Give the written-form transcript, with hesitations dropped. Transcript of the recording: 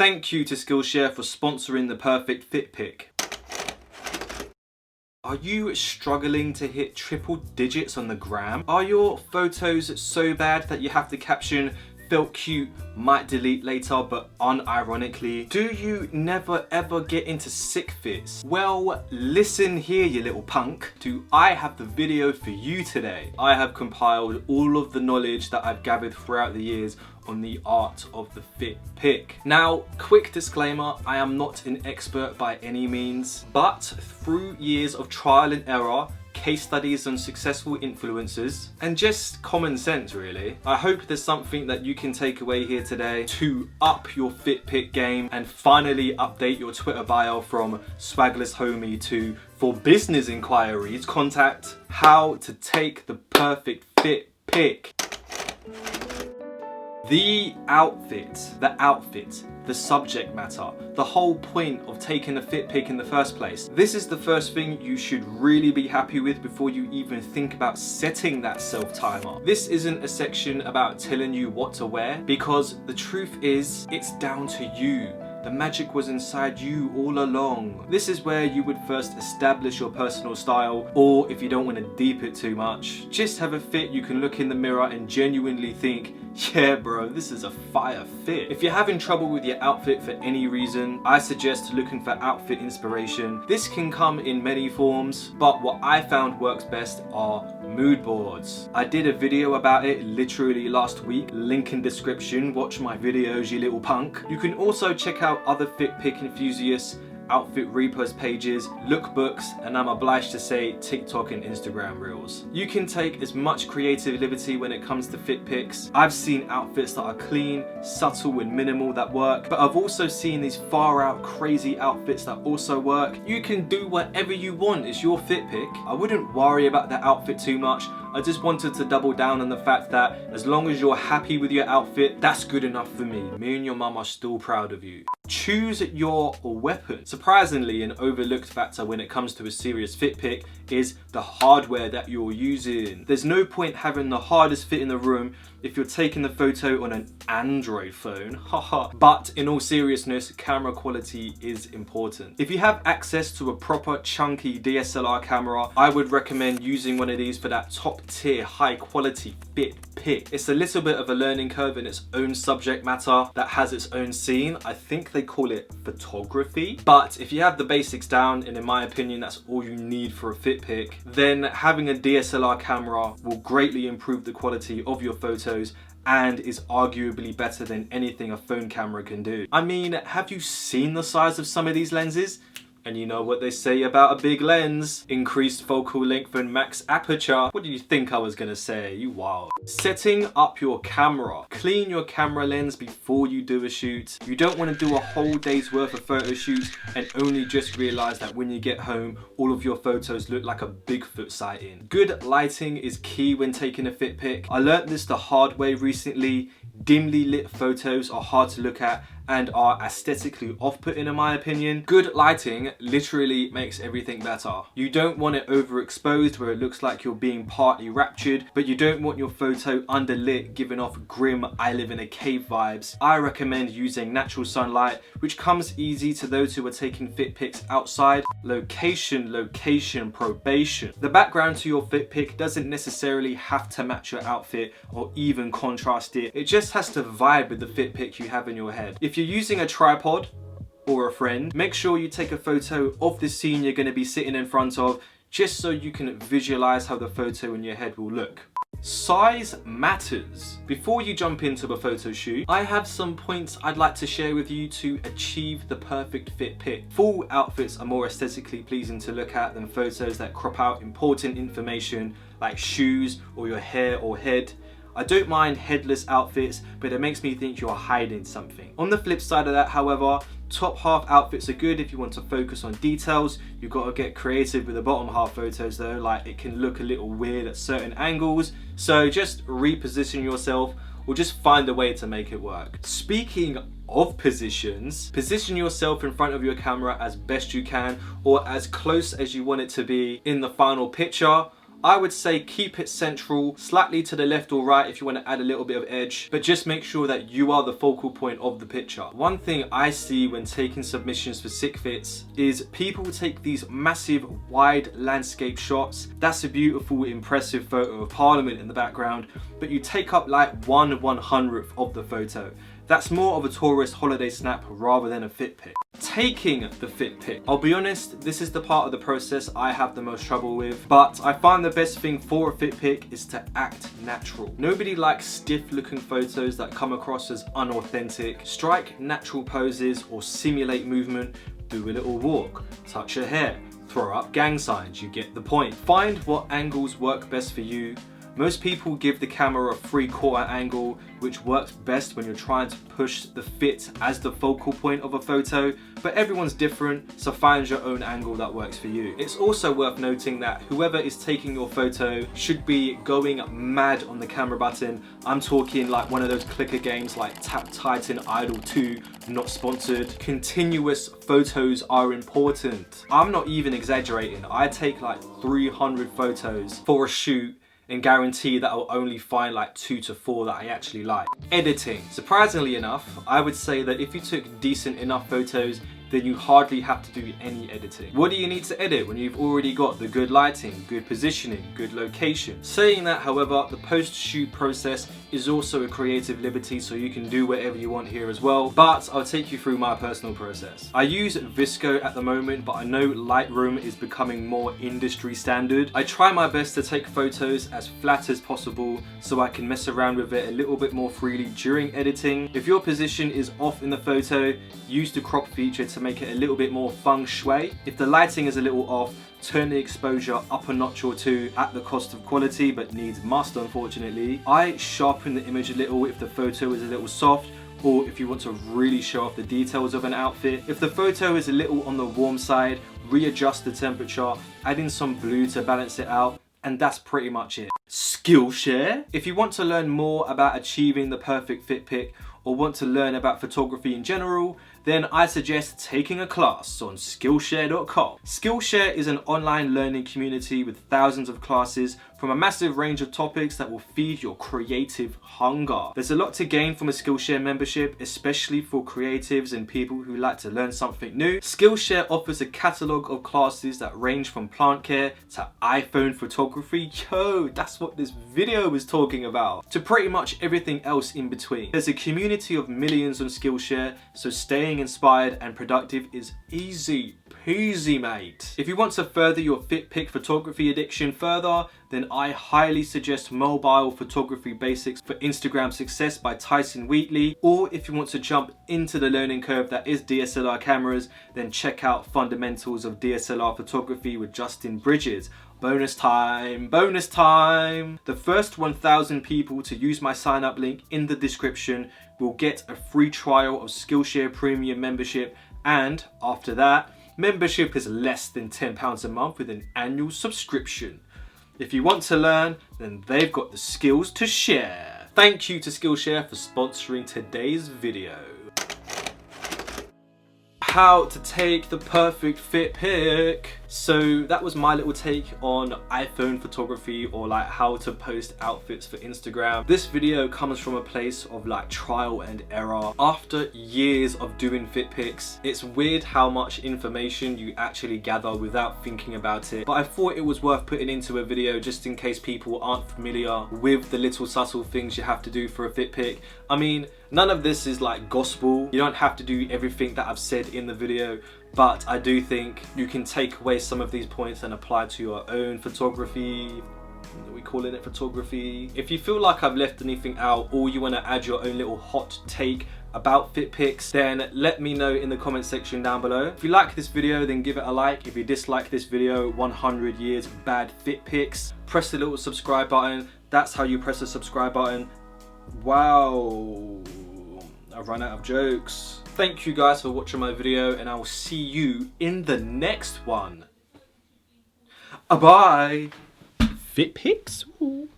Thank you to Skillshare for sponsoring the perfect fit pic. Are you struggling to hit triple digits on the gram? Are your photos so bad that you have the caption "felt cute, might delete later," but unironically? Do you never ever get into sick fits? Well, listen here, you little punk. Do I have the video for you today? I have compiled all of the knowledge that I've gathered throughout the years on the art of the fit pic. Now, quick disclaimer, I am not an expert by any means, but through years of trial and error, case studies on successful influencers, and just common sense really, I hope there's something that you can take away here today to up your fit pic game and finally update your Twitter bio from swagless homie to "for business inquiries contact how to take the perfect fit pic." The outfit, the subject matter, the whole point of taking a fit pic in the first place. This is the first thing you should really be happy with before you even think about setting that self timer. This isn't a section about telling you what to wear, because the truth is, it's down to you. The magic was inside you all along. This is where you would first establish your personal style, or if you don't want to deep it too much, just have a fit you can look in the mirror and genuinely think, yeah bro, this is a fire fit. If you're having trouble with your outfit for any reason, I suggest looking for outfit inspiration. This can come in many forms, but what I found works best are mood boards. I did a video about it literally last week, link in description, watch my videos you little punk. You can also check out other fit pic enthusiasts, outfit repost pages, lookbooks, and I'm obliged to say TikTok and Instagram reels. You can take as much creative liberty when it comes to fit pics. I've seen outfits that are clean, subtle and minimal that work, but I've also seen these far out crazy outfits that also work. You can do whatever you want, it's your fit pic. I wouldn't worry about the outfit too much. I just wanted to double down on the fact that as long as you're happy with your outfit, that's good enough for me. Me and your mum are still proud of you. Choose your weapon. Surprisingly, an overlooked factor when it comes to a serious fit pic is the hardware that you're using. There's no point having the hardest fit in the room if you're taking the photo on an Android phone, haha. But in all seriousness, camera quality is important. If you have access to a proper chunky DSLR camera, I would recommend using one of these for that top tier, high quality fit pic. It's a little bit of a learning curve in its own subject matter that has its own scene. I think they call it photography. But if you have the basics down, and in my opinion, that's all you need for a fit pic, then having a DSLR camera will greatly improve the quality of your photos and is arguably better than anything a phone camera can do. I mean, have you seen the size of some of these lenses? And you know what they say about a big lens: increased focal length and max aperture. What do you think I was gonna say? You wild. Setting up your camera. Clean your camera lens before you do a shoot. You don't want to do a whole day's worth of photo shoots and only just realize that when you get home, all of your photos look like a Bigfoot sighting. Good lighting is key when taking a fit pic. I learned this the hard way recently. Dimly lit photos are hard to look at and are aesthetically off-putting in my opinion. Good lighting literally makes everything better. You don't want it overexposed where it looks like you're being partly raptured, but you don't want your photo underlit giving off grim "I live in a cave" vibes. I recommend using natural sunlight, which comes easy to those who are taking fit pics outside. Location, probation. The background to your fit pic doesn't necessarily have to match your outfit or even contrast it. It just has to vibe with the fit pic you have in your head. If you're using a tripod or a friend, make sure you take a photo of the scene you're going to be sitting in front of, just so you can visualize how the photo in your head will look. Size matters. Before you jump into a photo shoot, I have some points I'd like to share with you to achieve the perfect fit pic. Full outfits are more aesthetically pleasing to look at than photos that crop out important information like shoes or your hair or head. I don't mind headless outfits, but it makes me think you're hiding something. On the flip side of that, however, top half outfits are good if you want to focus on details. You've got to get creative with the bottom half photos though, like it can look a little weird at certain angles. So just reposition yourself or just find a way to make it work. Speaking of positions, position yourself in front of your camera as best you can or as close as you want it to be in the final picture. I would say keep it central, slightly to the left or right if you want to add a little bit of edge, but just make sure that you are the focal point of the picture. One thing I see when taking submissions for sick fits is people take these massive wide landscape shots. That's a beautiful, impressive photo of Parliament in the background, but you take up like 1/100th of the photo. That's more of a tourist holiday snap rather than a fit pic. Taking the fit pic. I'll be honest, this is the part of the process I have the most trouble with, but I find the best thing for a fit pic is to act natural. Nobody likes stiff looking photos that come across as unauthentic. Strike natural poses or simulate movement. Do a little walk, touch your hair, throw up gang signs, you get the point. Find what angles work best for you. Most people give the camera a 3/4 angle, which works best when you're trying to push the fit as the focal point of a photo, but everyone's different, so find your own angle that works for you. It's also worth noting that whoever is taking your photo should be going mad on the camera button. I'm talking like one of those clicker games like Tap Titan Idol 2, not sponsored. Continuous photos are important. I'm not even exaggerating. I take like 300 photos for a shoot and guarantee that I'll only find like 2 to 4 that I actually like. Editing. Surprisingly enough, I would say that if you took decent enough photos, then you hardly have to do any editing. What do you need to edit when you've already got the good lighting, good positioning, good location? Saying that, however, the post-shoot process is also a creative liberty, so you can do whatever you want here as well, but I'll take you through my personal process. I use Visco at the moment, but I know Lightroom is becoming more industry standard. I try my best to take photos as flat as possible so I can mess around with it a little bit more freely during editing. If your position is off in the photo, use the crop feature to make it a little bit more feng shui. If the lighting is a little off, turn the exposure up a notch or two at the cost of quality, but needs must unfortunately. I sharpen the image a little if the photo is a little soft, or if you want to really show off the details of an outfit. If the photo is a little on the warm side, readjust the temperature, add in some blue to balance it out, and that's pretty much it. Skillshare. If you want to learn more about achieving the perfect fit pic, or want to learn about photography in general, then I suggest taking a class on Skillshare.com. Skillshare is an online learning community with thousands of classes from a massive range of topics that will feed your creative hunger. There's a lot to gain from a Skillshare membership, especially for creatives and people who like to learn something new. Skillshare offers a catalogue of classes that range from plant care to iPhone photography, yo, that's what this video was talking about, to pretty much everything else in between. There's a community of millions on Skillshare, so staying inspired and productive is easy peasy, mate. If you want to further your fit pic photography addiction further, then I highly suggest Mobile Photography Basics for Instagram Success by Tyson Wheatley. Or if you want to jump into the learning curve that is DSLR cameras, then check out Fundamentals of DSLR Photography with Justin Bridges. Bonus time, bonus time! The first 1,000 people to use my sign up link in the description will get a free trial of Skillshare Premium membership, and after that, membership is less than £10 a month with an annual subscription. If you want to learn, then they've got the skills to share. Thank you to Skillshare for sponsoring today's video. How to take the perfect fit pic. So that was my little take on iPhone photography, or like how to post outfits for Instagram. This video comes from a place of like trial and error. After years of doing fit pics, it's weird how much information you actually gather without thinking about it. But I thought it was worth putting into a video just in case people aren't familiar with the little subtle things you have to do for a fit pic. I mean, none of this is like gospel. You don't have to do everything that I've said in the video, but I do think you can take away some of these points and apply to your own photography. Are we calling it photography? If you feel like I've left anything out, or you want to add your own little hot take about fit pics, then let me know in the comment section down below. If you like this video, then give it a like. If you dislike this video, 100 years of bad fit pics, press the little subscribe button. That's how you press the subscribe button. Wow, I've run out of jokes. Thank you guys for watching my video, and I will see you in the next one. Bye. Fit pics? Ooh.